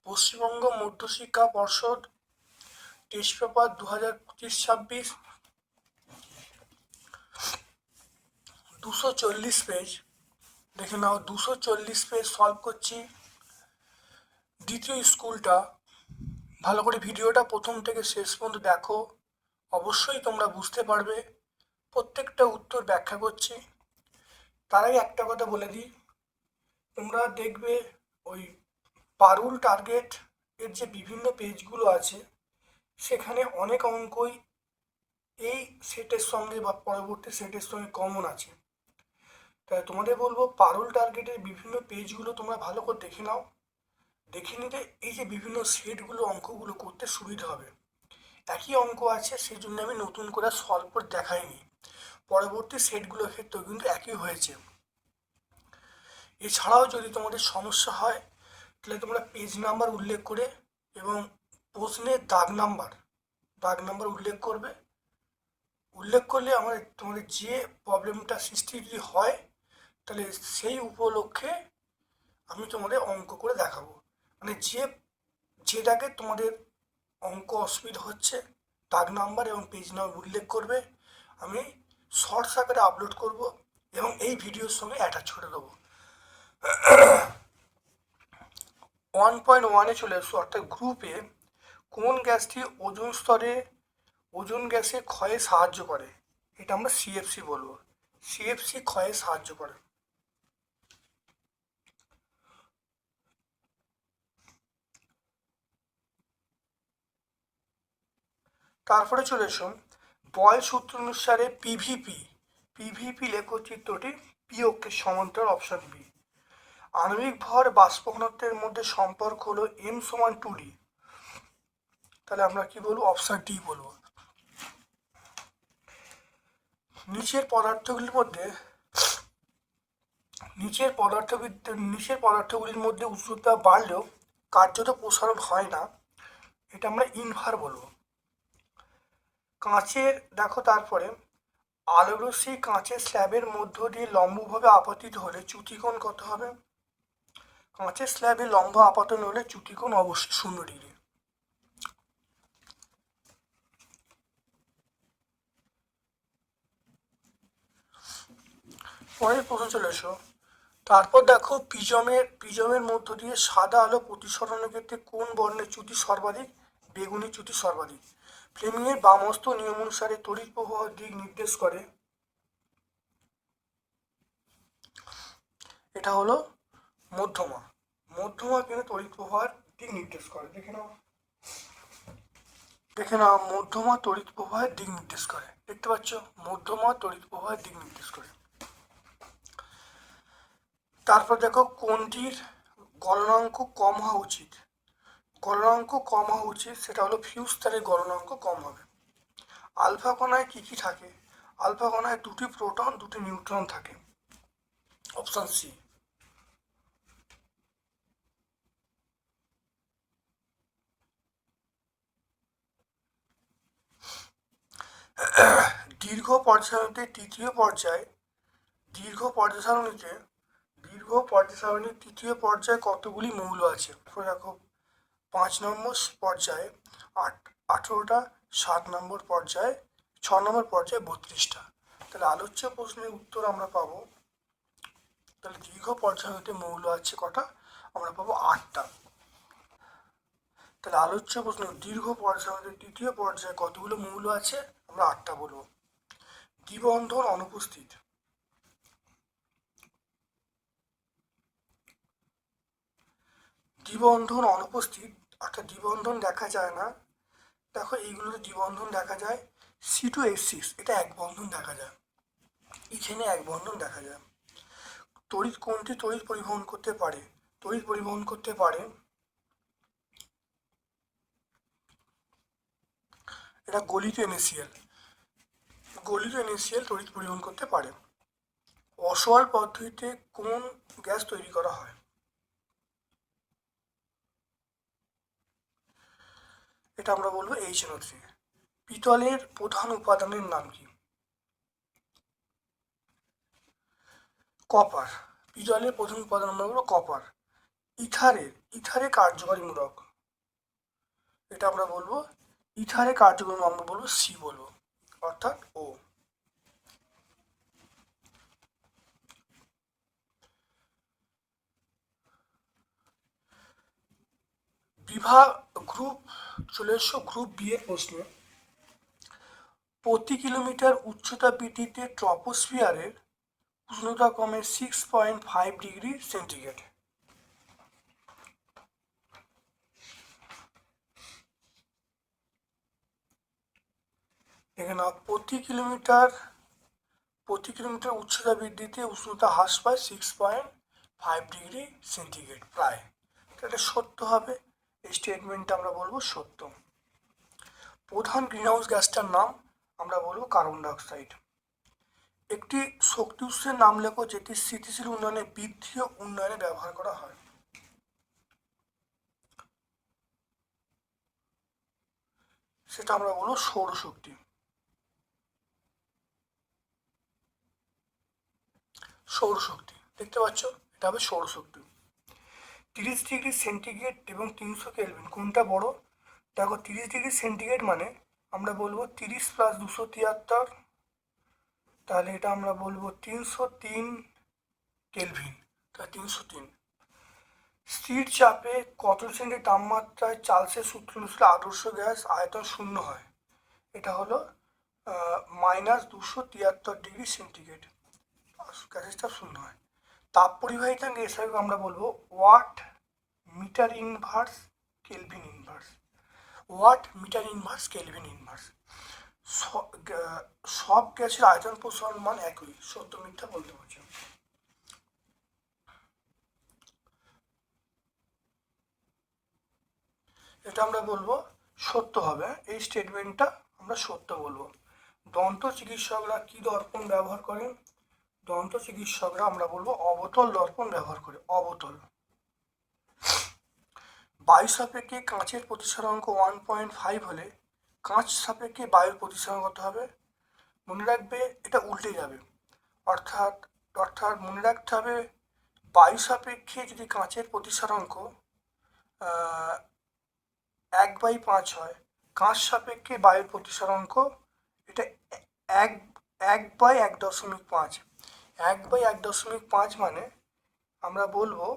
পশ্চিমবঙ্গ মধ্যশিক্ষা পর্ষদ test paper 2025-26 240 page. দেখে নাও, 240 page solve করছি। দ্বিতীয় স্কুলটা ভালো করে ভিডিওটা প্রথম থেকে শেষ পর্যন্ত দেখো, অবশ্যই তোমরা বুঝতে পারবে। প্রত্যেকটা উত্তর ব্যাখ্যা করছি। তার আগে একটা কথা বলে দিই, তোমরা দেখবে ওই পারুল টার্গেট এর যে বিভিন্ন পেজগুলো আছে, সেখানে অনেক অঙ্কই এই সেটের সঙ্গে বা পরবর্তী সেটের সঙ্গে কমন আছে। তাই তোমাদের বলবো, পারুল টার্গেটের বিভিন্ন পেজগুলো তোমরা ভালো করে দেখে নাও। দেখে নিলে এই যে বিভিন্ন সেটগুলো অঙ্কগুলো করতে সুবিধা হবে। একই অঙ্ক আছে, সেই জন্য আমি নতুন করে সলভ করে দেখাইনি। পরবর্তী সেটগুলোর ক্ষেত্রেও কিন্তু একই হয়েছে। এছাড়াও যদি তোমাদের সমস্যা হয়, তাহলে তোমরা পেজ নাম্বার উল্লেখ করে এবং প্রশ্নের দাগ নাম্বার উল্লেখ করবে। উল্লেখ করলে তোমাদের যে প্রবলেমটা সৃষ্টি যদি হয়, তাহলে সেই উপলক্ষে আমি তোমাদের অঙ্ক করে দেখাবো। মানে যেটাকে তোমাদের অঙ্ক অসুবিধা হচ্ছে, দাগ নাম্বার এবং পেজ নাম্বার উল্লেখ করবে। আমি শর্টস আকারে আপলোড করব এবং এই ভিডিওর সঙ্গে অ্যাটাচ করে দেবো। 1.1-এ চলে এসো, অর্থাৎ গ্রুপে কোন গ্যাসটি ওজোন গ্যাসে ক্ষয়ে সাহায্য করে? এটা আমরা সিএফসি বলবো। সিএফসি ক্ষয়ে সাহায্য করে। তারপরে চলে এসো, বয়েল সূত্র অনুসারে পিভিপি লেখচিত্রটি পি অক্ষের সমান্তরাল, অপশন বি। আণবিক ভর বাষ্প ঘনত্বের মধ্যে সম্পর্ক হলো m=2d। তাহলে আমরা কি বলবো? অপশন ডি বলবো। নিচের পদার্থগুলির মধ্যে উষ্ণতা বাড়লেও কার্যত প্রসারণ হয় না, এটা আমরা ইনভার বলবো। কাঁচের দেখো, তারপরে আলোরশ্মি কাঁচের স্ল্যাবের মধ্য দিয়ে লম্বভাবে আপতিত হলে চ্যুতিকোণ কত হবে? কাঁচের স্ল্যাবে লম্ব আপতন হলে চ্যুতিকোণ অবশ্যই 0 ডিগ্রি। পরের প্রশ্ন চলে এসো। তারপর দেখো, প্রিজমের মধ্য দিয়ে সাদা আলো প্রতিসরণের ক্ষেত্রে কোন বর্ণের চ্যুতি সর্বাধিক? বেগুনি চ্যুতি সর্বাধিক। ফ্লেমিংয়ের বামস্ত নিয়ম অনুসারে তড়িৎ প্রবাহ দিক নির্দেশ করে, এটা হলো মধ্যমা কিন্তু তড়িৎ প্রবাহের দিক নির্দেশ করে। দেখে নাও, মধ্যমা তড়িৎ প্রবাহের দিক নির্দেশ করে। দেখতে পাচ্ছ, মধ্যমা তড়িৎ প্রবাহের দিক নির্দেশ করে। তারপর দেখো, কোনটির গলনাঙ্ক কম হওয়া উচিত? সেটা হলো ফিউজ তারের গলনাঙ্ক কম হবে। আলফা কণায় কি কি থাকে? আলফা কণায় 2টি প্রোটন 2টি নিউট্রন থাকে, অপশন সি। দীর্ঘ পর্যায় সারণীর তৃতীয় পর্যায়ে কতগুলি মৌল আছে? দেখো, 5 নম্বর পর্যায়ে 18টা, 7 নম্বর পর্যায়ে 6 নম্বর পর্যায়ে 32টা। তাহলে আলোচ্য প্রশ্নের উত্তর আমরা পাবো, তাহলে দীর্ঘ পর্যায়ে মৌল আছে কটা? আমরা পাবো 8টা। তাহলে আলোচ্য প্রশ্ন, দীর্ঘ পর্যায়ে তৃতীয় পর্যায়ে কতগুলো মৌল আছে? আমরা 8টা বলবো। দ্বিবন্ধন অনুপস্থিত। অর্থাৎ দ্বিবন্ধন দেখা যায় না। দেখো, এইগুলোতে দ্বিবন্ধন দেখা যায়। C2H6, এটা এক বন্ধন দেখা যায়। এখানে এক বন্ধন দেখা যায়। কোনটি তড়িৎ পরিবহন করতে পারে? এটা গলিত NaCl তড়িৎ পরিবহন করতে পারে। অসওয়াল পদ্ধতিতে কোন গ্যাস তৈরি করা হয়? এটা আমরা বলবো HNO3। পিতলের প্রধান উপাদানের নাম কি? কপার, পি জলের প্রথম উপাদান আমরা বলবো কপার। ইথারে কার্যকরী মূলক, এটা আমরা বলবো ইথারে কার্যকরী মূলক আমরা বলবো সি বলবো, অর্থাৎ ও। বিভাগ গ্রুপ চলে এসো গ্রুপ বি এর প্রশ্ন। প্রতি কিলোমিটার উচ্চতা বৃদ্ধিতে ট্রপোস্ফিয়ারের উষ্ণতা কমে 6.5 ডিগ্রি সেন্টিগ্রেড। এখানে প্রতি কিলোমিটার উচ্চতা বৃদ্ধিতে উষ্ণতা হ্রাস পায় 6.5 ডিগ্রি সেন্টিগ্রেড প্রায়। এটা সত্য হবে, এই স্টেটমেন্টটা আমরা বলবো সত্য। প্রধান গ্রিনহাউস গ্যাসটার নাম আমরা বলবো কার্বন ডাইঅক্সাইড। একটি শক্তি উৎসের নাম লেখো যেটি স্থিতিশীল উন্নয়নে, বৃদ্ধি ও উন্নয়নে ব্যবহার করা হয়। সেটা আমরা বলবো সৌরশক্তি। সৌরশক্তি দেখতে পাচ্ছ, এটা হবে সৌরশক্তি। 30 ডিগ্রি সেন্টিগ্রেড এবং 300 কেলভিন কোনটা বড়? দেখো 30 ডিগ্রি সেন্টিগ্রেড মানে আমরা বলবো 30 + 273, তাহলে এটা আমরা বলবো 303 কেলভিন, তাহলে 303। স্থির চাপে কত সেন্টিগ্রেড তাপমাত্রায় চার্লসের সূত্র অনুসারে আদর্শ গ্যাস আয়তন শূন্য হয়? এটা হলো -273 ডিগ্রি সেন্টিগ্রেড, গ্যাসের চাপ শূন্য হয়। তাপ পরিবাহিতাঙ্ক হিসাবে আমরা বলবো watt metre inverse kelvin inverse, watt metre inverse kelvin inverse. সব গ্যাসের আয়তন প্রসারণ মান একই, সত্য মিথ্যা বলতে পারছি। এটা আমরা বলবো সত্য হবে, এই স্টেটমেন্টটা আমরা সত্য বলবো। দন্ত চিকিৎসকরা কি দর্পণ ব্যবহার করেন? দন্ত চিকিৎসকরা আমরা বলবো অবতল দর্পণ ব্যবহার করে, অবতল। বায়ু সাপেক্ষে কাঁচের প্রতিসরাঙ্ক 1.5 হলে কাঁচ সাপেক্ষে বায়ুর প্রতিসরাঙ্ক কত হবে? মনে রাখবে এটা উল্টে যাবে, অর্থাৎ মনে রাখতে হবে বায়ু সাপেক্ষে যদি কাঁচের প্রতিসরাঙ্ক 1/5 হয়, কাঁচ সাপেক্ষে বায়ুর প্রতিসরাঙ্ক এটা 1/1.5। 1/1.5 মানে আমরা বলবো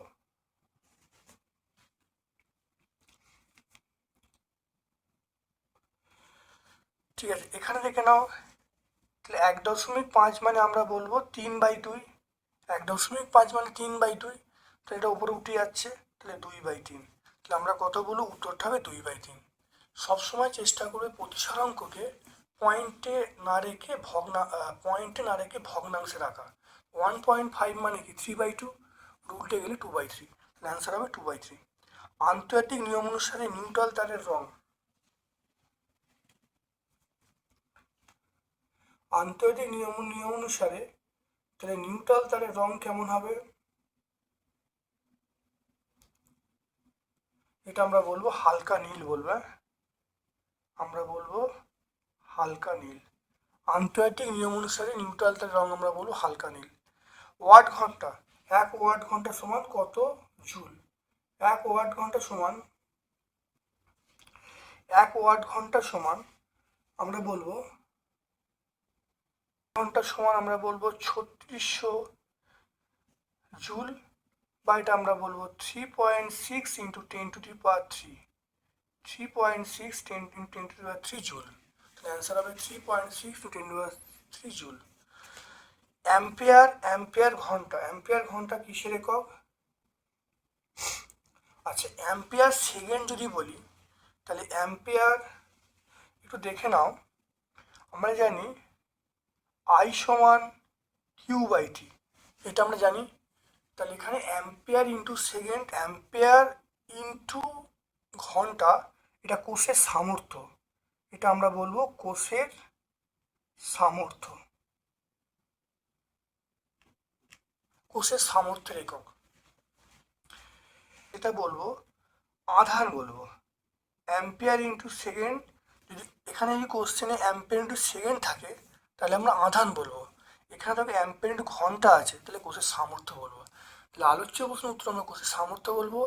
ঠিক আছে, এখানে দেখে নাও, তাহলে 1.5 মানে আমরা বলবো 3/2। 1.5 মানে 3/2, তাহলে এটা উপরে উঠে যাচ্ছে, তাহলে 2/3। তাহলে আমরা কত বলবো? উত্তরটা হবে 2/3। সবসময় চেষ্টা করবে প্রতিসরাঙ্ককে পয়েন্টে না রেখে ভগ্নাংশে রাখা। 1.5 মানে কি 3/2, উল্টে গেলে 2/3, অ্যান্সার হবে 2/3। আন্তর্জাতিক নিয়ম অনুসারে নিউট্রাল তারের রং, আন্তর্জাতিক নিয়ম অনুসারে তাহলে নিউট্রাল তারের রং কেমন হবে? এটা আমরা বলবো হালকা নীল বলবো, আমরা বলবো হালকা নীল। আন্তর্জাতিক নিয়ম অনুসারে নিউট্রাল তারের রং আমরা বলবো হালকা নীল। ওয়াট ঘন্টা, 1 ওয়াট ঘন্টা সমান কত জুল? 1 ওয়াট ঘন্টা সমান আমরা বলবো আমরা বলবো 3600 জুল, বা এটা আমরা বলবো 3.6 × 10⁻³ 3.6 × 10⁻³ জুল। অ্যান্সার হবে 3.6 × 10⁻³ জুল। অ্যাম্পিয়ার ঘন্টা কিসের একক? আচ্ছা, অ্যাম্পিয়ার সেকেন্ড যদি বলি, তাহলে অ্যাম্পিয়ার একটু দেখে নাও, আমরা জানি I সমান Q/T, এটা আমরা জানি। তাহলে এখানে ampere into second, ampere into ঘন্টা, এটা কোষের সামর্থ্য, এটা আমরা বলবো কোষের সামর্থ্যের একক। এটা বলবো আধান বলবো, অ্যাম্পিয়ার ইন্টু সেকেন্ড। যদি এখানে যদি কোশ্চেনে অ্যাম্পিয়ার ইন্টু সেকেন্ড থাকে তাহলে আমরা আধান বলবো। এখানে দেখো অ্যাম্পিয়ার ইন্টু ঘন্টা আছে, তাহলে কোষের সামর্থ্য বলবো। তাহলে আলোচ্য প্রশ্ন উত্তর আমরা কোষের সামর্থ্য বলবো।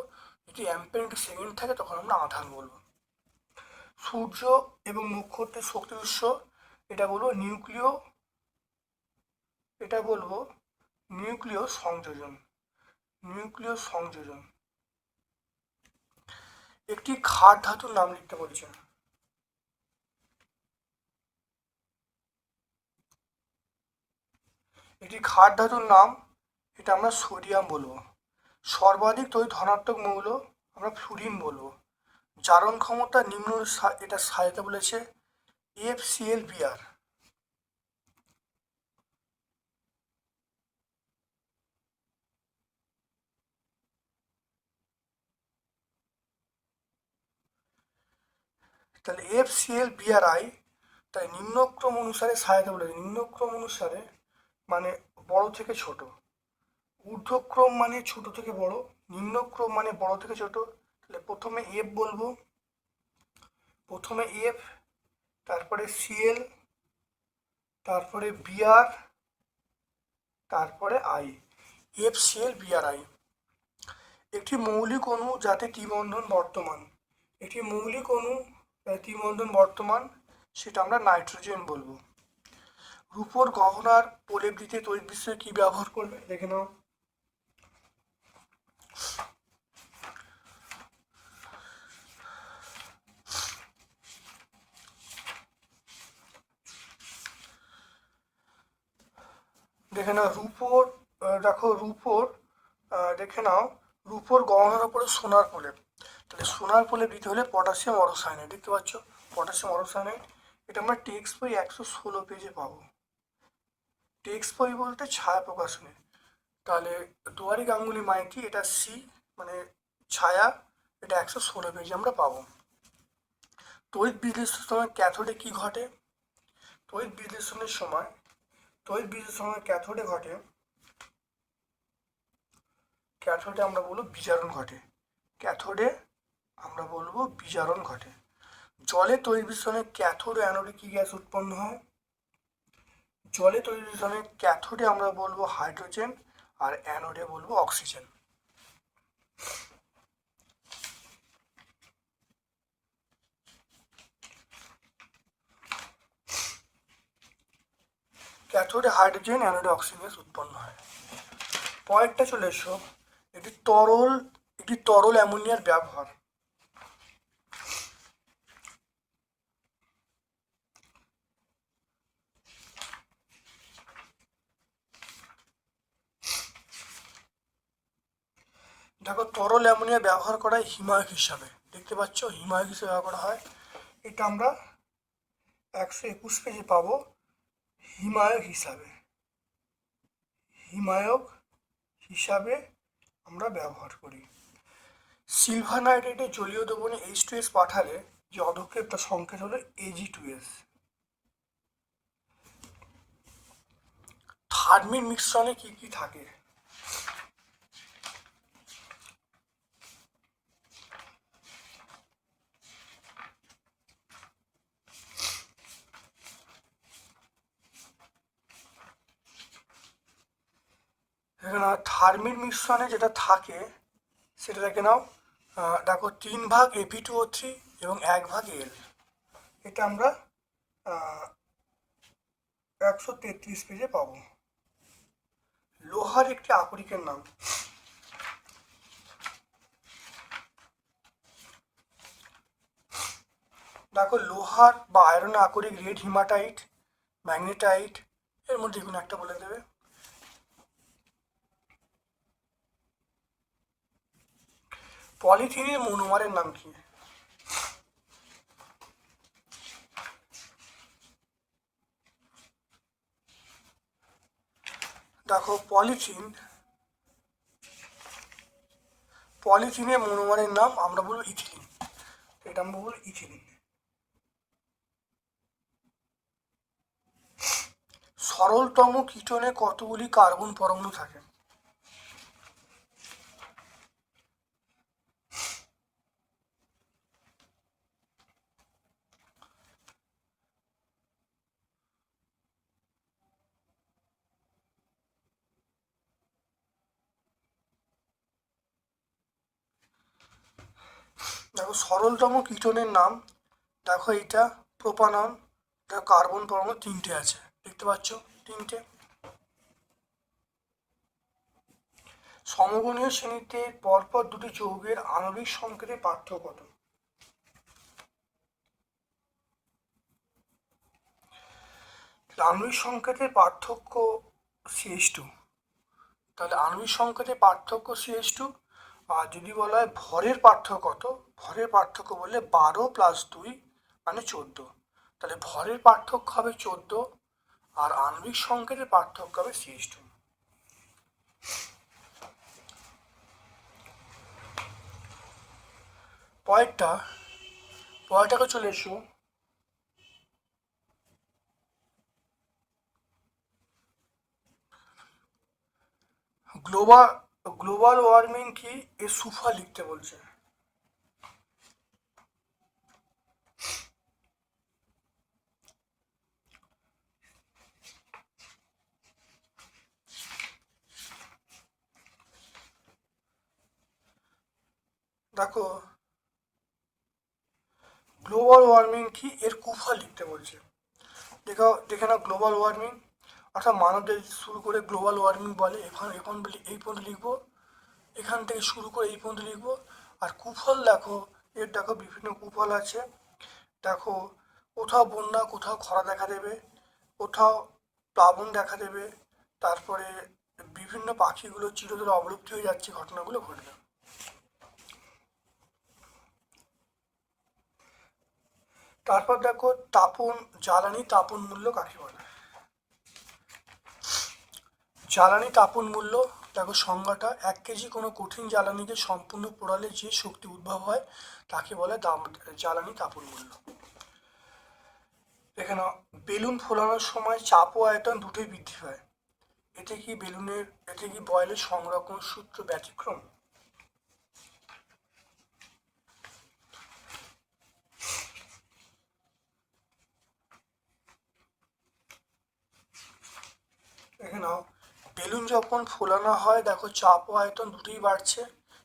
যদি অ্যাম্পিয়ার ইন্টু সেকেন্ড থাকে তখন আমরা আধান বলবো। সূর্য এবং নক্ষত্রের শক্তির উৎস, এটা বলবো নিউক্লিয়, এটা বলবো নিউক্লিয় সংযোজন, নিউক্লিয় সংযোজন। একটি ক্ষার ধাতুর নাম লিখতে বলছে। একটি ক্ষার ধাতুর নাম, এটা আমরা সোডিয়াম বলবো। সর্বাধিক তড়িৎ ধনাত্মক মৌল আমরা ফ্লুরিন বলবো। জারণ ক্ষমতা নিম্ন, এটা সাজাতে বলেছে FClBr। তাহলে FClBri, তাই নিম্নক্রম অনুসারে সাজাতে বলেছে। নিম্নক্রম অনুসারে মানে বড় থেকে ছোট, ঊর্ধ্বক্রম মানে ছোট থেকে বড়, নিম্নক্রম মানে বড় থেকে ছোট। তাহলে প্রথমে এফ বলবো, প্রথমে এফ, তারপরে সিএল, তারপরে বিআর, তারপরে আই। FClBri একটি মৌলিক অণু যাতে ত্রিবন্ধন বর্তমান, একটি মৌলিক অণু যাতে ত্রিবন্ধন বর্তমান, সেটা আমরা নাইট্রোজেন বলবো। রূপোর গহনার প্রলেপ দিতে তড়িৎ বিশ্লেষণ কি ব্যবহার করবে দেখে নাও। দেখে নাও রূপোর, দেখো রূপোর, দেখে নাও রূপোর গহনার উপরে সোনার প্রলেপ। তাহলে সোনার প্রলেপ দিতে হলে পটাশিয়াম অরোসায়ানাইড, দেখতে পাচ্ছ পটাশিয়াম অরোসায়ানাইড। এটা আমরা টেক্সট বই 116 পেজে পাবো। টেক্সট বই বলতে ছায়া প্রকাশনী। তাহলে দুয়ারি গাঙ্গুলি মাইতি, এটা সি মানে ছায়া, এটা 116 পেজে আমরা পাবো। তড়িৎ বিশ্লেষণের সময় ক্যাথোডে কি ঘটে? তড়িৎ বিশ্লেষণের সময়, তড়িৎ বিশ্লেষণের সময় ক্যাথোডে ঘটে, ক্যাথোডে আমরা বলবো বিজারণ ঘটে। ক্যাথোডে আমরা বলবো বিজারণ ঘটে। জলে তড়িৎ বিশ্লেষণে ক্যাথোড ও অ্যানোডে কি গ্যাস উৎপন্ন হয়? জলে তড়িৎ বিশ্লেষণে ক্যাথোডে আমরা বলবো হাইড্রোজেন আর অ্যানোডে বলবো অক্সিজেন। ক্যাথোডে হাইড্রোজেন, অ্যানোডে অক্সিজেন গ্যাস উৎপন্ন হয়। পরেরটা চলে এসো, একটি তরল অ্যামোনিয়ার ব্যবহার। দেখো তরল অ্যামোনিয়া ব্যবহার করা হয় হিমায়ক হিসাবে, দেখতে পাচ্ছ হিমায়ক হিসেবে ব্যবহার করা হয়। এটা আমরা 121 পেজে পাবো। হিমায়ক হিসাবে, হিমায়ক হিসাবে আমরা ব্যবহার করি। সিলভার নাইট্রেটে জলীয় দ্রবণে H2S পাঠালে যে অধক্ষেপ তার সংকেত হলো Ag2S। থার্মিন মিশ্রণে কি কি থাকে? এখানে থার্মিন মিশ্রণে যেটা থাকে সেটা দেখে নাও। দেখো 3 ভাগ Fe2O3 এবং 1 ভাগ এল। এটা আমরা 133 পেজে পাবো। লোহার একটি আকরিকের নাম। দেখো লোহার বা আয়রনের আকরিক রেড হিমাটাইট, ম্যাগনেটাইট, এর মধ্যে কোনো একটা বলে দেবে। পলিথিনের মনোমারের নাম কি? দেখো পলিথিনের মনোমারের নাম আমরা বলবো ইথিলিন, এটা আমরা বলবো ইথিলিন। সরলতম কিটোনে কতগুলি কার্বন পরমাণু থাকে? দেখো সরলতম কীটনের নাম, দেখো এইটা প্রোপানন, দেখো কার্বন পরমাণু 3টে আছে, দেখতে পাচ্ছ 3টে। সমগণীয় শ্রেণীতে পরপর দুটি যৌগের আণবিক সংকেতের পার্থক্য কত? আণবিক সংকেতের পার্থক্য CH2, তাহলে আণবিক সংকেতের পার্থক্য CH2। আর যদি বলা হয় ভরের পার্থক্য কত, ভরের পার্থক্য বললে 12 + 2 মানে 14, তাহলে ভরের পার্থক্য হবে 14 আর আণবিক সংকেতের পার্থক্য হবে CH2। পরেরটাকে চলে এসো। গ্লোবাল গ্লোবাল ওয়ার্মিং কি, এর সুফল লিখতে বলছে। দেখো গ্লোবাল ওয়ার্মিং কি, এর কুফল লিখতে বলছে। দেখে নাও গ্লোবাল ওয়ার্মিং অর্থাৎ মানবদের শুরু করে গ্লোবাল ওয়ার্মিং বলে, এখন এই পর্যন্ত লিখবো, এখান থেকে শুরু করে এই পর্যন্ত লিখবো। আর কুফল দেখো, এর দেখো বিভিন্ন কুফল আছে। দেখো কোথাও বন্যা, কোথাও খরা দেখা দেবে, কোথাও প্লাবন দেখা দেবে, তারপরে বিভিন্ন পাখিগুলো চিরতরে অবলুপ্তি হয়ে যাচ্ছে, ঘটনাগুলো ঘটবে। তারপর দেখো জ্বালানি তাপন মূল্য কাকে বলে। জ্বালানি তাপন মূল্য, দেখো সংজ্ঞাটা, 1 কেজি কোনো কঠিন জ্বালানিকে সম্পূর্ণ পোড়ালে যে শক্তি উদ্ভব হয় তাকে বলে জ্বালানি তাপন মূল্য। দেখে নাও বেলুন ফোলানোর সময় চাপ ও আয়তন দুটোই বৃদ্ধি পায়, এতে কি বয়লের সংরক্ষণ সূত্র ব্যতিক্রম? দেখে নাও বেলুন যখন ফোলানো হয়, দেখো চাপ ও আয়তন দুটোই বাড়ছে।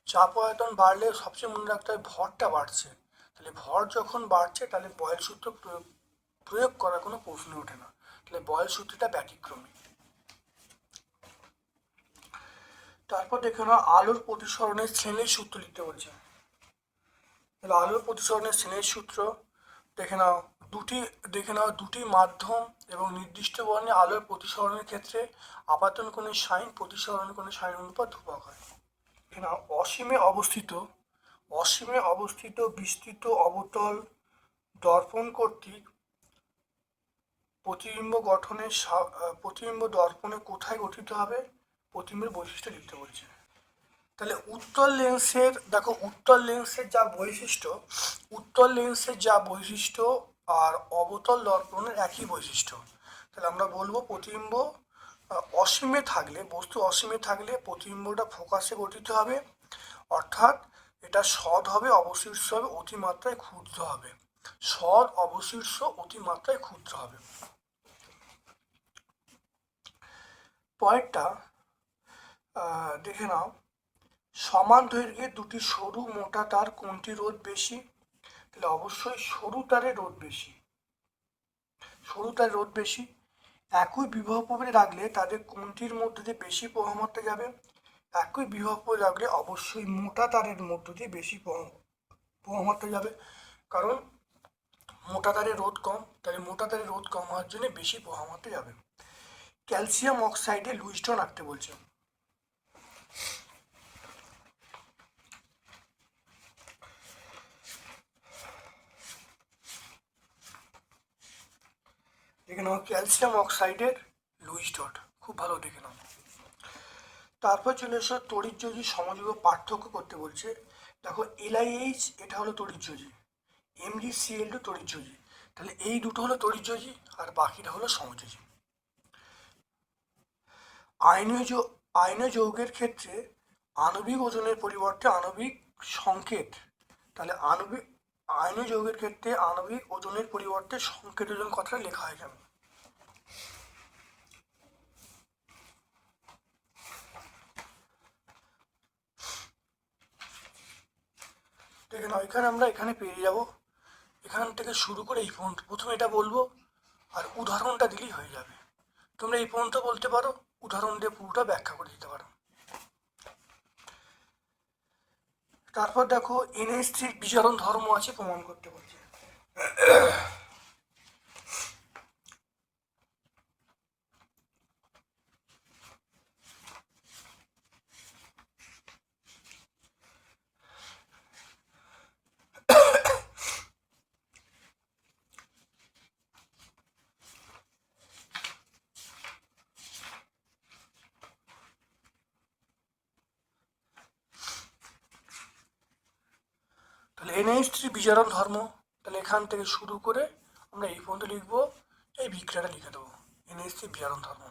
চাপ ও আয়তন বাড়লে সবচেয়ে মনে রাখতে হয় ভরটা বাড়ছে, তাহলে ভর যখন বাড়ছে তাহলে বয়েল সূত্র প্রয়োগ করার কোনো প্রশ্ন ওঠে না, তাহলে বয়েল সূত্রটা ব্যতিক্রমী। তারপর দেখে নাও আলোর প্রতিসরণের শ্রেণীর সূত্র লিখতে বলছে। তাহলে আলোর প্রতিসরণের শ্রেণীর সূত্র দুটি মাধ্যম এবং নির্দিষ্ট বর্ণে আলোর প্রতিসরণের ক্ষেত্রে আপাতন কোণের সাইন প্রতিসরণ কোণের সাইন অনুপাত ধ্রুবক হয়। এখানে অসীমে অবস্থিত বিস্তৃত অবতল দর্পণ কর্তৃক প্রতিবিম্ব দর্পণে কোথায় গঠিত হবে, প্রতিবিম্বের বৈশিষ্ট্য লিখতে বলছে। তাহলে উত্তল লেন্সের যা বৈশিষ্ট্য আর অবতল দর্পণের একই বৈশিষ্ট্য। তাহলে আমরা বলবো প্রতিবিম্ব বস্তু অসীমে থাকলে প্রতিবিম্বটা ফোকাসে গঠিত হবে, অর্থাৎ এটা সৎ হবে, অবশীর্ষ হবে, অতিমাত্রায় ক্ষুদ্র হবে। সৎ, অবশীর্ষ, অতিমাত্রায় ক্ষুদ্র হবে। পরেরটা দেখে নাও, সমান দৈর্ঘ্যের দুটি সরু মোটা তার কোনটি রোধ বেশি? তাহলে অবশ্যই সরু তারের রোধ বেশি। একই বিভব প্রভেদে রাখলে তাদের কোনটির মধ্যে দিয়ে বেশি প্রবাহ মাত্রা যাবে? একই বিভব প্রভেদে রাখলে অবশ্যই মোটা তারের মধ্য দিয়ে বেশি প্রবাহ মাত্রা যাবে, কারণ মোটা তারের রোধ কম, তাহলে মোটা তারের রোধ কম হওয়ার জন্য বেশি প্রবাহ মাত্রা যাবে। ক্যালসিয়াম অক্সাইডে লুইস ডন রাখতে বলছে। দেখে নাও ক্যালসিয়াম অক্সাইডের লুইস ডট, খুব ভালো দেখে নাও। তারপর চলে এসো তড়িৎযোজী সমযোগ পার্থক্য করতে বলছে। দেখো LiH এটা হলো তড়িৎযোজী, MgCl2 তড়িৎযোজী, তাহলে এই দুটো হলো তড়িৎযোজী আর বাকিটা হলো সমযোজী। আয়নীয় যৌগের ক্ষেত্রে আণবিক ওজনের পরিবর্তে আণবিক সংকেত, তাহলে আয়নীয় যৌগের ক্ষেত্রে আণবিক ওজনের পরিবর্তে সংকেত ওজন কথাটা লেখা হয় কেন? দেখে নাও, এখানে আমরা এখানে পেয়ে যাব। এখান থেকে শুরু করে এই পর্যন্ত প্রথমে এটা বলবো, আর উদাহরণটা দিলেই হয়ে যাবে। তোমরা এই পর্যন্ত বলতে পারো, উদাহরণ দিয়ে পুরোটা ব্যাখ্যা করে দিতে পারো। তারপর দেখো NH3 বিজারণ ধর্ম আছে প্রমাণ করতে বলছে। তাহলে NH3 বিজারণ ধর্ম, তাহলে এখান থেকে শুরু করে আমরা এই পর্যন্ত লিখবো, এই বিক্রিয়াটা লিখে দেবো NH3 বিজারণ ধর্ম।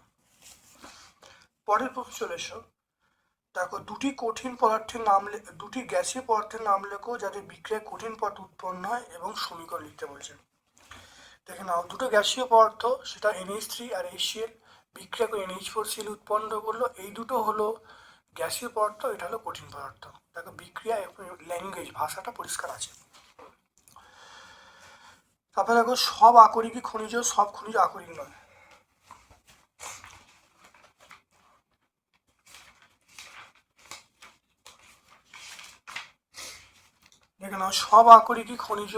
পরের প্রশ্ন চলে এসো। দেখো দুটি কঠিন পদার্থের নাম, দুটি গ্যাসীয় পদার্থের নাম লেখো যাদের বিক্রিয়ায় কঠিন পদার্থ উৎপন্ন হয় এবং সমীকরণ লিখতে বলছে। দেখে নাও, দুটো গ্যাসীয় পদার্থ, সেটা NH3 আর HCl, বিক্রিয়া করে NH4Cl উৎপন্ন করলো। এই দুটো হলো গ্যাসীয় পদার্থ, এটা হলো কঠিন পদার্থ। দেখো বিক্রিয়া ল্যাঙ্গুয়েজ, ভাষাটা পরিষ্কার আছে। তারপরে দেখো সব আকরিকই খনিজ, সব খনিজ আকরিক নয়। দেখে নাও সব আকরিকই খনিজ,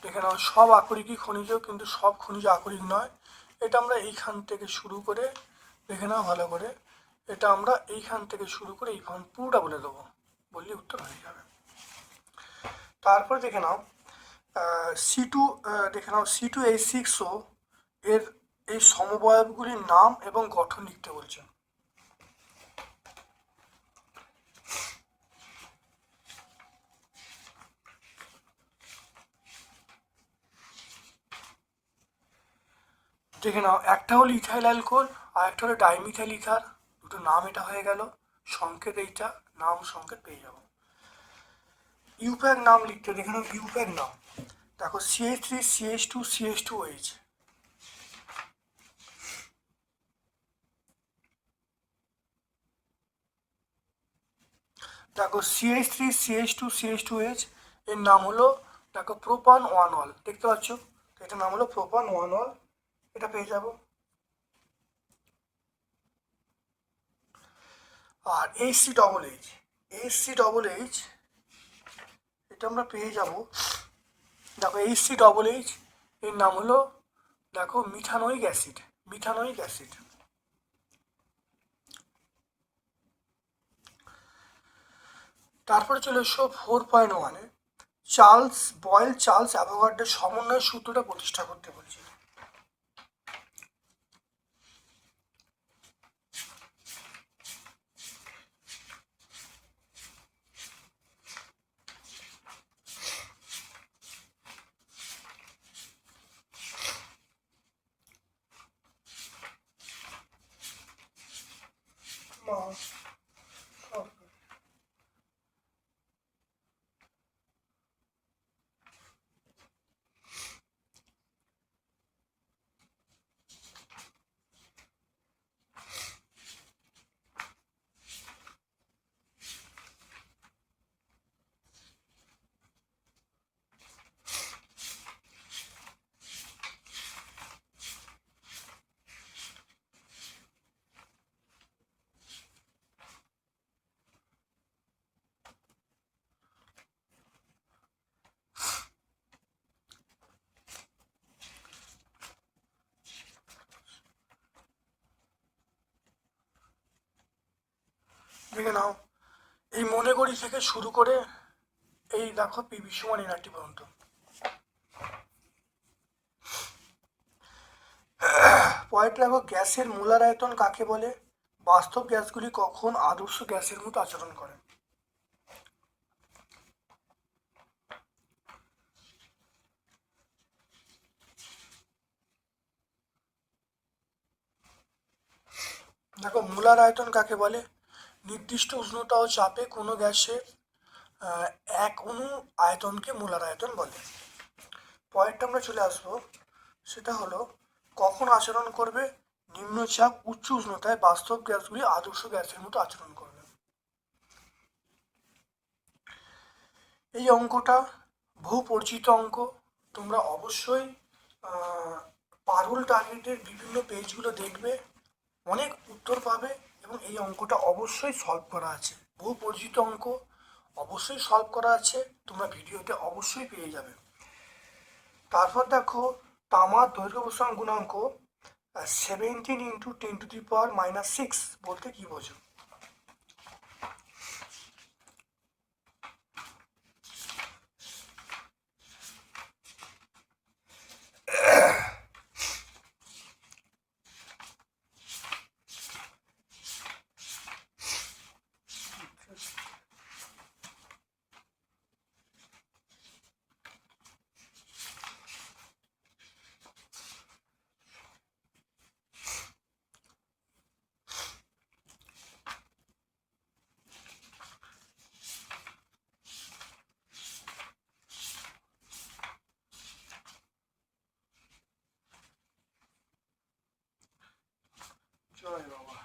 দেখে নাও সব আকরিকই খনিজ, কিন্তু সব খনিজ আকরিক নয়। এটা আমরা এইখান থেকে শুরু করে, দেখে নাও ভালো করে, এটা আমরা এইখান থেকে শুরু করে এইখান পুরোটা বলে দেবো, বললে উত্তর হয়ে যাবে। তারপর দেখে নাও C2, দেখে নাও C2H6O এর এই সমবায়বগুলির নাম এবং গঠন লিখতে বলছে। দেখে নাও, একটা হলো ইথাইল অ্যালকোহল আর একটা হলো ডাইমিথাইল ইথার, দুটো নাম এটা হয়ে গেল, সংকেত এইটা, নাম সংকেত পেয়ে যাবো। ইউপ্যাক নাম লিখতে, দেখে নাও ইউপ্যাক নাম, দেখো CH3 CH2 CH2OH। দেখো CH3 CH2 CH2OH এর নাম হলো, দেখো প্রোপান 1 অল, দেখতে পাচ্ছ, এটার নাম হলো প্রোপান 1 অল, এটা পেয়ে যাব। আর HC+H এটা আমরা পেয়ে যাব। দেখো HC+H এর নাম হলো, দেখো মিথানোয়িক অ্যাসিড, মিথানোয়িক অ্যাসিড। তারপরে চলে এসো 4.1-এ, চার্লস অ্যাভোগাড্রোর সমন্বয় সূত্রটা প্রতিষ্ঠা করতে বলছি। দেখে নাও, এই মনে করি থেকে শুরু করে এই দেখো P=NR পর্যন্ত। পরেরটা দেখো, গ্যাসের মোলার আয়তন কাকে বলে? বাস্তব গ্যাসগুলি কখন আদর্শ গ্যাসের মতো আচরণ করে? দেখো মোলার আয়তন কাকে বলে? নির্দিষ্ট উষ্ণতা ও চাপে কোনো গ্যাসের এক অণু আয়তনকে মোলার আয়তন বলে। পরেরটা আমরা চলে আসবো, সেটা হলো কখন আচরণ করবে? নিম্নচাপ উচ্চ উষ্ণতায় বাস্তব গ্যাসগুলি আদর্শ গ্যাসের মতো আচরণ করবে। এই অঙ্কটা বহু পরিচিত অঙ্ক। তোমরা অবশ্যই পারুল টার্গেটের বিভিন্ন পেজগুলো দেখবে, অনেক উত্তর পাবে এবং এই অঙ্কটা অবশ্যই সলভ করা আছে। বহু পরিচিত অঙ্ক, অবশ্যই সলভ করা আছে, তোমরা ভিডিওতে অবশ্যই পেয়ে যাবে। তারপর দেখো, তামার দৈর্ঘ্য প্রসারণ গুণাঙ্ক 17 × 10⁻⁻6 বলতে কি বোঝো? জয় বাবা।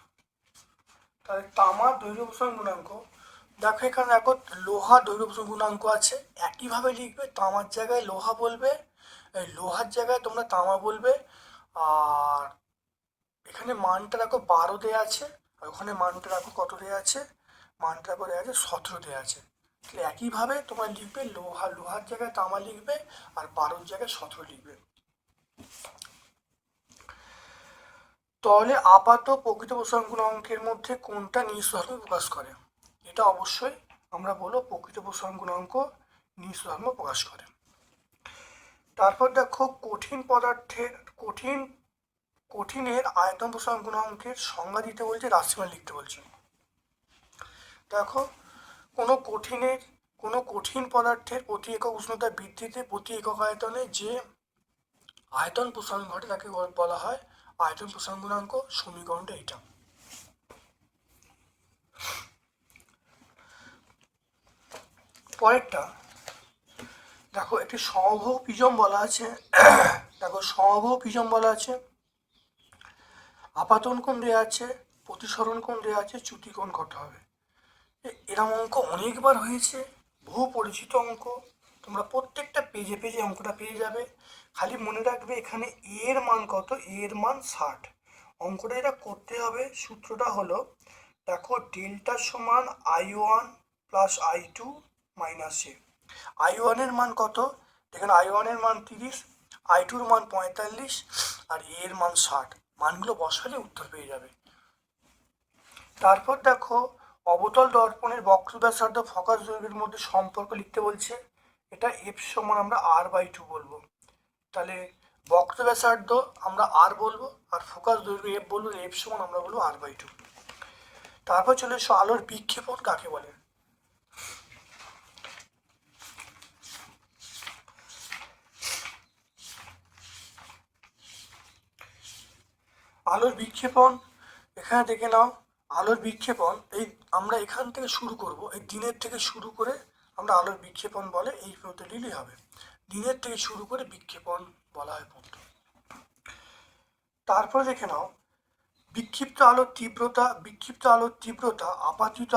তাহলে তামার দৈর্ঘ্য প্রসারণ গুণাঙ্ক, দেখো এখানে দেখো লোহা দৈর্ঘ্য প্রসারণ গুণাঙ্ক আছে, একইভাবে লিখবে। তামার জায়গায় লোহা বলবে, এই লোহার জায়গায় তোমরা তামা বলবে। আর এখানে মানটা দেখো 12 দেওয়া আছে, আর ওখানে মানটা দেখো কত দেওয়া আছে, মানটা দেখো দেওয়া আছে 17 দেওয়া আছে। তাহলে একইভাবে তোমরা লিখবে, লোহার জায়গায় তামা লিখবে আর 12 জায়গায় 17 লিখবে। তাহলে আপাত প্রকৃত প্রসারণ গুণাঙ্কের মধ্যে কোনটা নিজ ধর্ম প্রকাশ করে? এটা অবশ্যই আমরা বলবো প্রকৃত প্রসারণ গুণাঙ্ক নিজ ধর্ম প্রকাশ করে। তারপর দেখো, কঠিনের আয়তন প্রসারণ গুণাঙ্কের সংজ্ঞা দিতে বলছে, রাশিমালা লিখতে বলছে। দেখো, কোনো কঠিন পদার্থের প্রতি একক উষ্ণতা বৃদ্ধিতে প্রতি একক আয়তনে যে আয়তন প্রসারণ ঘটে তাকে বলা হয় আয়তন প্রসারণ গুণাঙ্ক। সমীকরণটা এটা। পরেরটা দেখো, একটি সমবাহু প্রিজম বলা আছে। দেখো, সমবাহু প্রিজম বলা আছে, আপাতন কোণ দেওয়া আছে, প্রতিসরণ কোণ দেওয়া আছে, চ্যুতি কোণ কত হবে? এরকম অঙ্ক অনেকবার হয়েছে, বহু পরিচিত অঙ্ক। তোমরা প্রত্যেকটা পেজে পেজে অঙ্কটা পেয়ে যাবে। খালি মনে রাখবে এখানে এর মান কত, এর মান 60। অঙ্কটা এটা করতে হবে, সূত্রটা হলো, দেখো ডেল্টা সমান I1 + I2 - A। I1 এর মান কত? এখানে I1 এর মান 30, I2 এর মান 45 আর এর মান 60। মানগুলো বসালে উত্তর পেয়ে যাবে। তারপর দেখো, অবতল দর্পণের বক্র ব্যাসার্ধ ফোকাস দৈর্ঘ্যের মধ্যে সম্পর্ক লিখতে বলছে। এটা F সমান আমরা R/2 বলবো। তাহলে বক্র ব্যাসার্ধ আমরা R বলবো আর ফোকাস দৈর্ঘ্য F বলবো, F সমান আমরা বলবো R/2। তারপর চলে এসো, আলোর বিক্ষেপণ কাকে বলে? আলোর বিক্ষেপণ এখানে দেখে নাও। আলোর বিক্ষেপণ এই আমরা এখান থেকে শুরু করব, এই দিনের থেকে শুরু করে আমরা আলোর বিক্ষেপণ বলে এই পথে নিলেই হবে। দিনের থেকে শুরু করে বিক্ষেপণ বলা হয় পথ। তারপরে দেখে নাও, বিক্ষিপ্ত আলোর তীব্রতা আপাতিত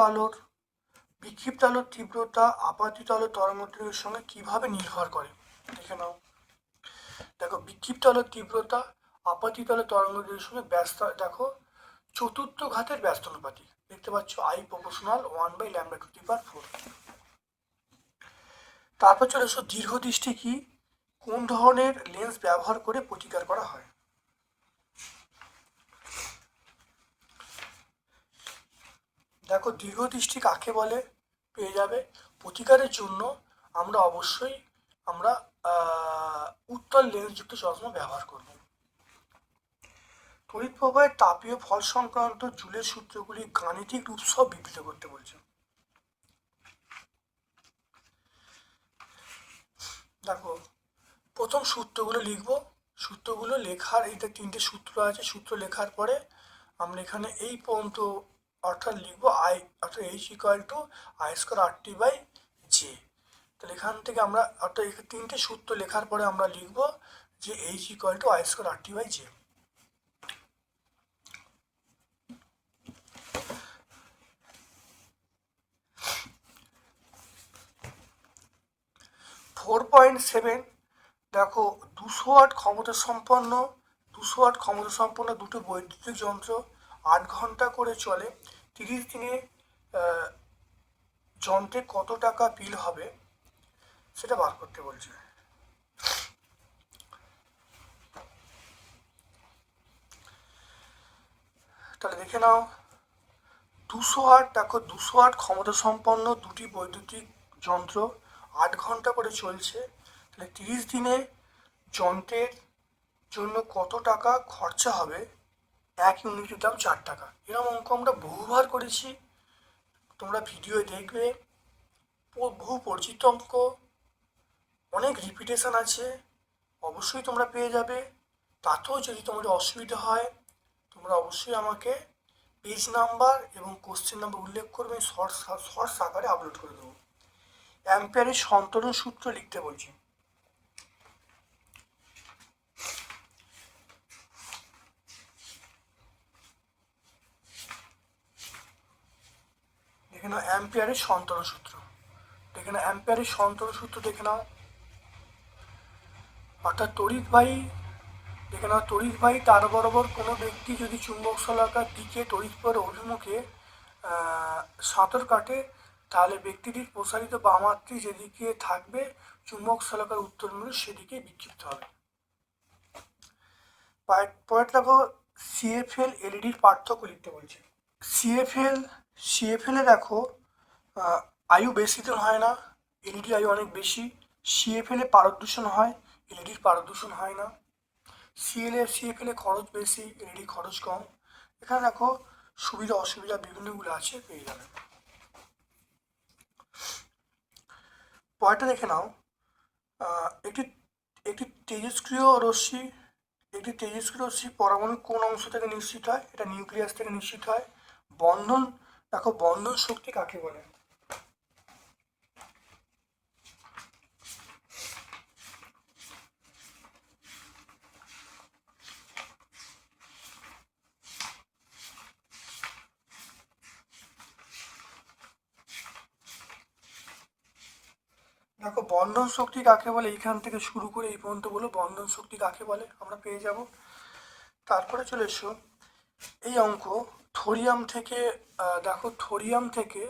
আলোর তরঙ্গদৈর্ঘ্যের সঙ্গে কিভাবে নির্ভর করে? দেখে নাও। দেখো, বিক্ষিপ্ত আলোর তীব্রতা আপাতিত আলোর তরঙ্গদৈর্ঘ্যের সঙ্গে ব্যস্ত, দেখো চতুর্থ ঘাতের ব্যস্ত অনুপাতি দেখতে পাচ্ছ, I = 1/λ²। তারপর চলে এসো, দীর্ঘদৃষ্টি কি? কোন ধরনের লেন্স ব্যবহার করে প্রতিকার করা হয়? দেখো, দীর্ঘদৃষ্টি কাকে বলে পেয়ে যাবে। প্রতিকারের জন্য আমরা অবশ্যই উত্তল লেন্সযুক্ত চশমা ব্যবহার করব। তড়িৎ প্রবাহের তাপীয় ফল সংক্রান্ত জুলের সূত্রগুলি গাণিতিক রূপ সহ বিবৃত করতে বলছে। দেখো, প্রথম সূত্রগুলো লিখবো। সূত্রগুলো লেখার এইটা 3টে সূত্র আছে। সূত্র লেখার পরে আমরা এখানে এই পর্যন্ত অর্থাৎ লিখবো অর্থাৎ H = I²RT/J। তাহলে এখান থেকে আমরা অর্থাৎ 3টে সূত্র লেখার পরে আমরা লিখবো যে H = I²RT/J। 4.7 দেখো 200 ওয়াট ক্ষমতা সম্পন্ন দুটো বৈদ্যুতিক যন্ত্র 8 ঘন্টা করে চলে। 30 দিনে যন্ত্রে কত টাকা বিল হবে সেটা বার করতে বলছে। তাহলে দেখে নাও 200 ওয়াট, দেখো 200 ওয়াট ক্ষমতা সম্পন্ন দুটি বৈদ্যুতিক যন্ত্র 8 ঘন্টা করে চলছে। তাহলে 30 দিনে যন্ত্রের জন্য কত টাকা খরচা হবে? 1 ইউনিটের দাম 4 টাকা। এরকম অঙ্ক আমরা বহুবার করেছি, তোমরা ভিডিও দেখবে। বহু পরিচিত অঙ্ক, অনেক রিপিটেশন আছে, অবশ্যই তোমরা পেয়ে যাবে। তাতেও যদি তোমাদের অসুবিধা হয় তোমরা অবশ্যই আমাকে পেজ নাম্বার এবং কোশ্চেন নাম্বার উল্লেখ করবে, শর্টস আকারে আপলোড করে দেবো। অ্যাম্পিয়ারের সন্তরণ সূত্র লিখতে বলছি। দেখে নাও অ্যাম্পিয়ারের সন্তরণ সূত্র, দেখে নাও অ্যাম্পিয়ারের সন্তরণ সূত্র দেখে নাও। অর্থাৎ তড়িৎবাহী, দেখে নাও তড়িৎবাহী তার বরাবর কোনো ব্যক্তি যদি চুম্বক শলাকার দিকে তড়িৎপর অভিমুখে সাঁতর কাটে, তাহলে ব্যক্তিটির প্রসারিত বামাত্রি যেদিকে থাকবে চুম্বক শলাকার উত্তর মেরু সেদিকে বিক্ষিপ্ত হবে। পয়েন্ট দেখো সিএফএল এলইডির পার্থক্য লিখতে বলছে। সিএফএলে দেখো আয়ু বেশি দিন হয় না, এলইডি আয়ু অনেক বেশি। সিএফএলে পারদ দূষণ হয়, এলইডির পারদ দূষণ হয় না। সিএফএলে খরচ বেশি, এলইডি খরচ কম। এখানে দেখো সুবিধা অসুবিধা বিভিন্নগুলো আছে, পেয়ে যাবে। পয়েন্টটা দেখে নাও, একটি একটি তেজস্ক্রিয় রশ্মি পরমাণুর কোন অংশ থেকে নিশ্চিত হয়? এটা নিউক্লিয়াস থেকে নিশ্চিত হয়। বন্ধন, দেখো বন্ধন শক্তি কাকে বলে? দেখো বন্ধন শক্তি কাকে বলে, এইখান থেকে শুরু করে এই পর্যন্ত বলো বন্ধন শক্তি কাকে বলে, আমরা পেয়ে যাব। তারপরে চলে এসো এই অঙ্ক, থোরিয়াম থেকে দেখো থোরিয়াম থেকে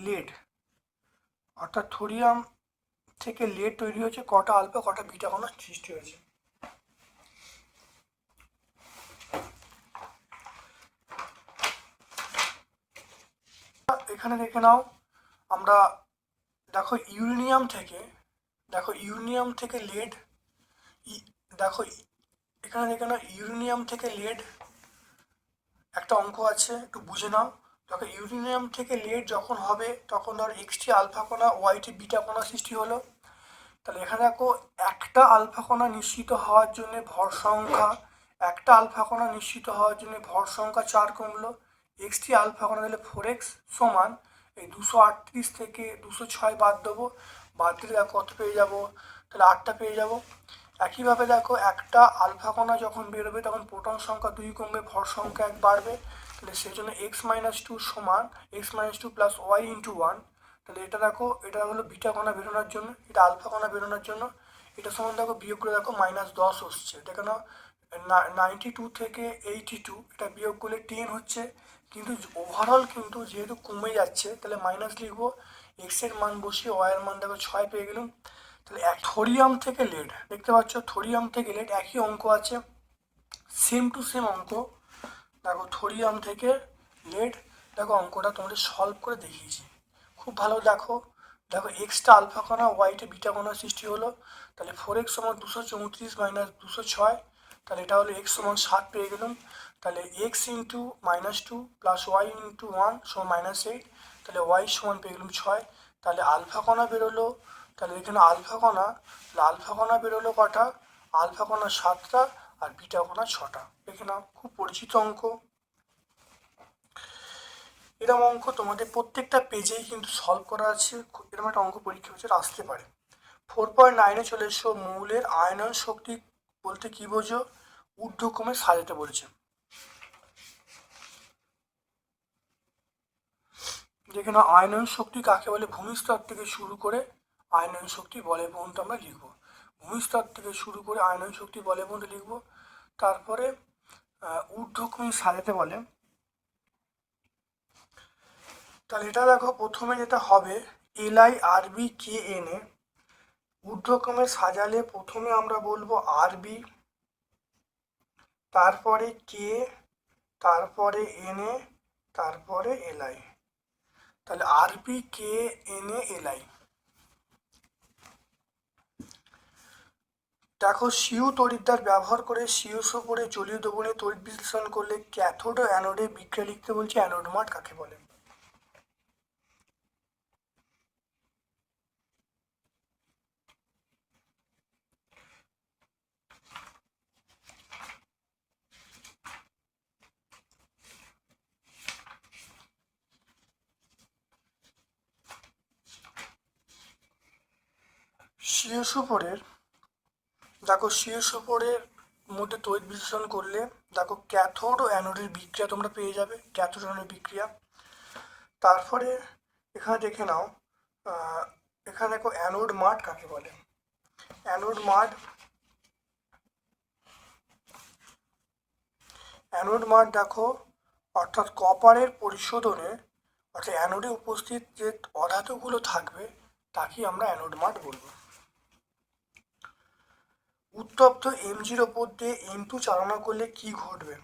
লেড, অর্থাৎ থোরিয়াম থেকে লেড তৈরি হয়েছে, কটা আলফা কটা বিটা কণা সৃষ্টি হয়েছে। এখানে দেখে নাও, আমরা দেখো ইউরেনিয়াম থেকে লেড, দেখো এখানে দেখে নাও ইউরেনিয়াম থেকে লেড একটা অঙ্ক আছে, একটু বুঝে নাও। দেখো ইউরেনিয়াম থেকে লেড যখন হবে তখন ধর এক্সটি আলফা কণা ওয়াইটি বিটা কণা সৃষ্টি হলো। তাহলে এখানে দেখো একটা আলফা কণা নিশ্চিত হওয়ার জন্য ভর সংখ্যা, একটা আলফা কণা নিশ্চিত হওয়ার জন্য ভর সংখ্যা 4 কমলো। এক্সটি আলফা কণা দিলে 4x সমান এই 238 থেকে 206 বাদ দেবো, বাদ দিলে দেখো কত পেয়ে যাবো? তাহলে 8টা পেয়ে যাবো। একইভাবে দেখো একটা আলফা কণা যখন বেরোবে তখন প্রোটন সংখ্যা 2 কমবে, ভর সংখ্যা 1 বাড়বে। তাহলে সেই জন্য x-2 সমান x-2 প্লাস y ইন্টু 1। তাহলে এটা দেখো, এটা হলো বিটা কণা বেরোনোর জন্য, এটা আলফা কণা বেরোনোর জন্য। এটা সমান দেখো বিয়োগ করে দেখো -10 হচ্ছে। দেখে নাও 92 থেকে 82, এটা বিয়োগ করলে 10 হচ্ছে। কিন্তু ওভারঅল কিন্তু যেহেতু কমে যাচ্ছে তাহলে মাইনাস লিখবো, এক্স এর মান বসিয়ে ওয়াই এর মান দেখো 6 পেয়ে গেলাম। তাহলে থোরিয়াম থেকে লেড, দেখতে পাচ্ছ থোরিয়াম থেকে লেড একই অঙ্ক আছে, সেম টু সেম অঙ্ক। দেখো থোরিয়াম থেকে লেড, দেখো অঙ্কটা তোমাদের সলভ করে দেখিয়েছি, খুব ভালো। দেখো দেখো এক্সটা আলফা কণা ওয়াইটে বিটা কণা সৃষ্টি হলো। তাহলে 4x সমান 234 মাইনাস 206, তাহলে এটা হলো এক্স সমান 7 পেয়ে গেলাম। তাহলে x into -2 plus y into 1 সমান -8, তাহলে ওয়াই সমান পেয়ে গেলাম 6। তাহলে আলফা কণা বেরোলো, তাহলে এখানে আলফা কণা বেরোলো কটা? আলফা কণা 7টা আর বিটা কণা 6টা। দেখে নাও খুব পরিচিত অঙ্ক। এরকম অঙ্ক তোমাদের প্রত্যেকটা পেজেই কিন্তু সলভ করা আছে, এরকম একটা অঙ্ক পরীক্ষা হচ্ছে আসতে পারে। 4.9-এ চলে এসো, মৌলের আয়নন শক্তি বলতে কি বোঝো? ঊর্ধ্বক্রমে সাজাতে বলেছে। যেখানে আয়নন শক্তি কাকে বলে? ভূমিস্তর থেকে শুরু করে আয়নন শক্তি বলে পর্যন্ত আমরা লিখব। ভূমিস্তর থেকে শুরু করে আয়নন শক্তি বলে পর্যন্ত লিখব। তারপরে ঊর্ধ্বক্রমিক সাজাতে বলে। তাহলে এটা দেখো, প্রথমে যেটা হবে এলআই আরবি কে এন এ। ঊর্ধ্বক্রমে সাজালে প্রথমে আমরা বলবো আরবি, তারপরে কে, তারপরে এন এ, তারপরে এলআই। তাহলে আরবি কে এন এ এলআই। দেখো, সিউ তড়িৎদ্বার ব্যবহার করে সিউসো করে জলীয় দ্রবণে তড়িৎ বিশ্লেষণ করলে ক্যাথোড ও অ্যানোডে বিক্রিয়া লিখতে বলছি। অ্যানোড মাঠ কাকে বলে? সিউসোপোরের দেখো, সিউসোপোরের মধ্যে তড়িৎ বিশ্লেষণ করলে দেখো ক্যাথোড ও অ্যানোডের বিক্রিয়া তোমরা পেয়ে যাবে, ক্যাথোড অ্যানোডের বিক্রিয়া। তারপরে এখানে দেখে নাও, এখানে দেখো অ্যানোড মাঠ কাকে বলে। অ্যানোড মাঠ, অ্যানোড মাঠ দেখো, অর্থাৎ কপারের পরিশোধনে অর্থাৎ অ্যানোডে উপস্থিত যে অধাতুগুলো থাকবে তাকে আমরা অ্যানোড মাঠ বলবো। উত্তপ্ত এমজির ওপর দিয়ে M2 চালনা করলে কি ঘটবে?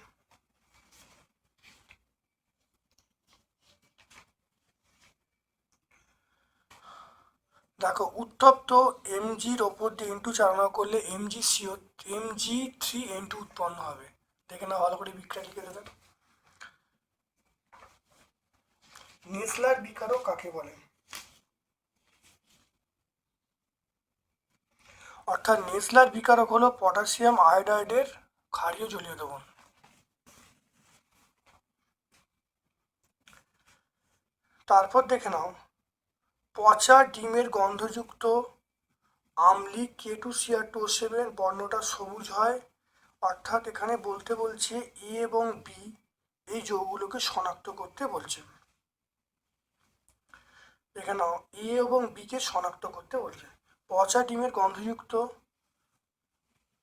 দেখো, উত্তপ্ত এমজির ওপর দিয়ে M2 চালনা করলে Mg3N2 উৎপন্ন হবে। দেখে না, ভালো করে বিক্রিয়া লিখে দেবেন। নেসলার বিকারক কাকে বলে? অর্থাৎ নেসলার বিকারক হলো পটাশিয়াম আয়োডাইডের ক্ষারীয় জলীয় দ্রবণ। তারপর দেখে নাও, পচা ডিমের গন্ধযুক্ত আম্লিক K2CR2O7 বর্ণটা সবুজ হয়। অর্থাৎ এখানে বলতে বলছে এ এবং বি এই যৌগগুলোকে শনাক্ত করতে বলছে। দেখে নাও, এ এবং বি কে শনাক্ত করতে বলছে। পচা ডিমের গন্ধযুক্ত,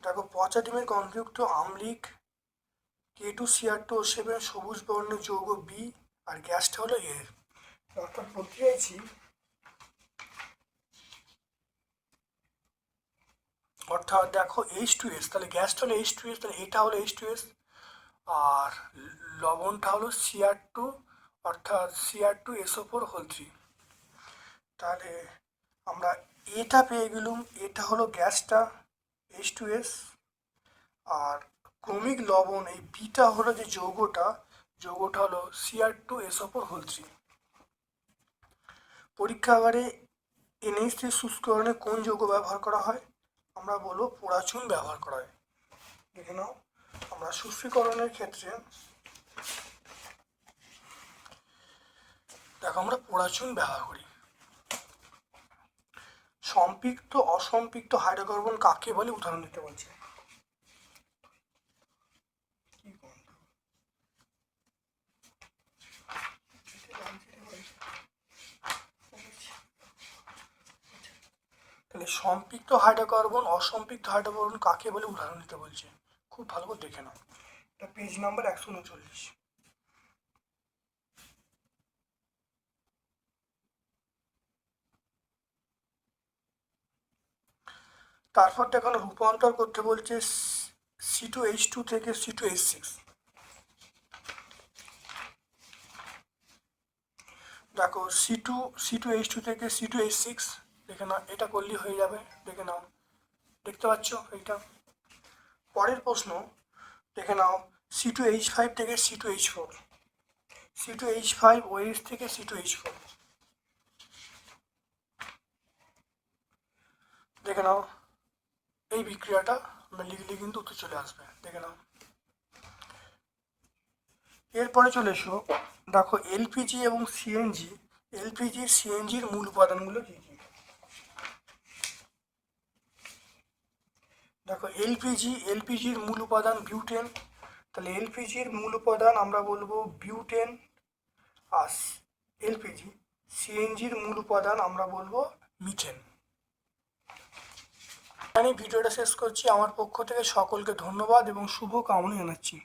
দেখো পচা ডিমের গন্ধযুক্ত আম্লিক K2CR2O7 সবুজ বর্ণের যৌগ বি, আর গ্যাসটা হলো এ। অর্থাৎ বলতে চাইছি, অর্থাৎ দেখো H2S, তাহলে গ্যাসটা হলো H2S, তাহলে এটা হলো H2S, আর লবণটা হলো Cr2, অর্থাৎ Cr2SO4 3। তাহলে আমরা এটা পেয়ে গেলুম, এটা হলো গ্যাসটা H2S, আর ক্রমিক লবণ এই বিটা হলো যে যৌগটা হলো Cr2SO4 3। পরীক্ষাগারে NH3 শুষ্করণে কোন যৌগ ব্যবহার করা হয়? আমরা বলবো পোড়াচুন ব্যবহার করা হয়। দেখে নাও, আমরা শুষ্কীকরণের ক্ষেত্রে দেখো আমরা পোড়াচুন ব্যবহার করি। সম্পৃক্ত অসম্পৃক্ত হাইড্রোকার্বন কাকে বলে? উদাহরণ দিতে বলছে। তাহলে সম্পৃক্ত হাইড্রোকার্বন অসম্পৃক্ত হাইড্রোকার্বন কাকে বলে? উদাহরণ দিতে বলছে। খুব ভালো করে দেখে নাও, এটা পেজ নাম্বার 139। তারপর দেখো রূপান্তর করতে বলছে C2H2 থেকে C2H6। দেখো C2H2 থেকে C2H6, দেখে নাও এটা করলেই হয়ে যাবে। দেখে নাও, দেখতে পাচ্ছ এইটা। পরের প্রশ্ন দেখে নাও, C2H5 থেকে C2H4, C2H5OH থেকে C2H4। দেখে নাও, এই বিক্রিয়াটা আমরা লিখলে কিন্তু উত্তর চলে আসবে। দেখে নাও। এরপরে চলে এসো, দেখো এলপিজি এবং সিএনজি, সিএনজির মূল উপাদানগুলো কি কি? দেখো এলপিজির মূল উপাদান বিউটেন। তাহলে এলপিজির মূল উপাদান আমরা বলবো বিউটেন। আর এলপিজি সিএনজির মূল উপাদান আমরা বলবো মিথেন। আমি ভিডিওটা শেষ করছি। আমার পক্ষ থেকে সকলকে ধন্যবাদ এবং শুভ কামনা জানাচ্ছি।